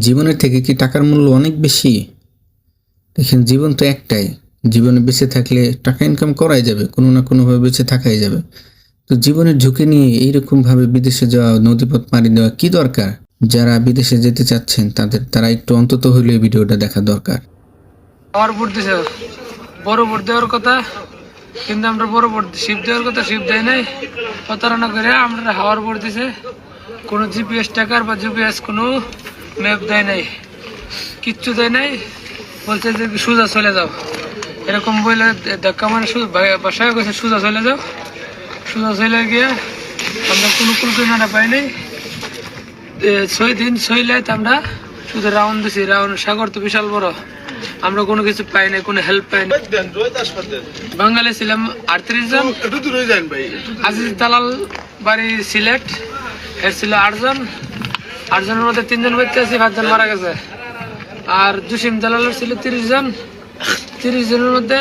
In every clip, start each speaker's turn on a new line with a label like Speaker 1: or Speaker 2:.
Speaker 1: জীবনের থেকে কি টাকার মূল্য অনেক বেশি? দেখেন, জীবন তো একটাই। জীবনে বেঁচে থাকলে টাকা ইনকাম করাই যাবে। কোনো না কোনোভাবে বেঁচে থাকাই যাবে। তো জীবনের ঝুঁকি নিয়ে এইরকমভাবে বিদেশে যাওয়া, নদীপথ পাড়ি দেওয়া কি দরকার? যারা বিদেশে যেতে চাচ্ছেন তারা একটু অন্তত হইলেও এই ভিডিওটা দেখা দরকার।
Speaker 2: আমার ভোট দিছে, বড় ভোট দেওয়ার কথা, কিন্তু আমরা বড় ভোট শিপ দেওয়ার কথা শিপ দেয় নাই। প্রতারণা করে আমরা হাওয়ার ভোট দিছে। কোনো জিপিএস টাকার বা জিপিএস কোনো ম্যাপ দেয় নাই, কিচ্ছু দেয় নাই। বলছে যে সোজা চলে যাও, এরকম বলে ধাক্কা মানে বাসায় গেছে সোজা চলে যাও। সোজা চলে গিয়ে আমরা কোনো কিনারা পাই নাই। 6 দিন 6 রাত আমরা শুধু রাউন্ড দিছি। রাউন্ড সাগর তো বিশাল বড়, আমরা কোনো কিছু পাই নাই, কোনো হেল্প পাই নাই। বাঙালি ছিলাম 38 জন। আজিজ দালাল বাড়ি সিলেট, এর ছিল 8 জন। 8 জনের মধ্যে 3 জন বেঁচে আছে, 5 জন মারা গেছে। আর জসিম দালালের ছিল 30 জন। 30 জনের মধ্যে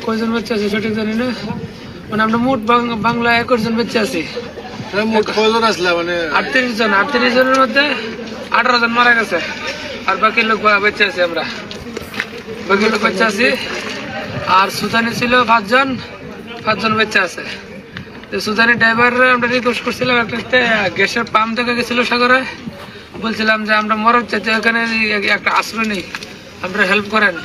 Speaker 2: কয়জন বেঁচে আছে সঠিক জানি না। মানে আমরা মোট বাংলা 21 জন বেঁচে আছি। 38 জন, 38 জনের মধ্যে 18 জন মারা গেছে, আর বাকি লোক বেঁচে আছি। আমরা বাকি লোক বেঁচে আছি। আর সুদানি ছিল 5 জন, 5 জন বেঁচে আছে। সুদানি ড্রাইভার আমরা রিকোয়েস্ট করছিলাম, একটা গ্যাসের পাম্প থেকে গেছিল সাগরে। বলছিলাম যে আমরা মরার চাইতে এখানে একটা আশ্রয় নেই, আমরা হেল্প করেন।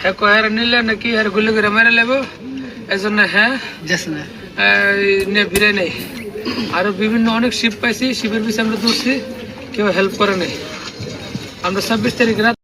Speaker 2: হ্যাঁ কয়ার নিলে নাকি আর গুলি করে মেরে নেবো, এই জন্য হ্যাঁ ফিরে নেই। আরো বিভিন্ন অনেক শিপ পাইছি, শিপের পিছিয়ে আমরা দৌড়ছি, কেউ হেল্প করে নেই। আমরা 26 তারিখ রাত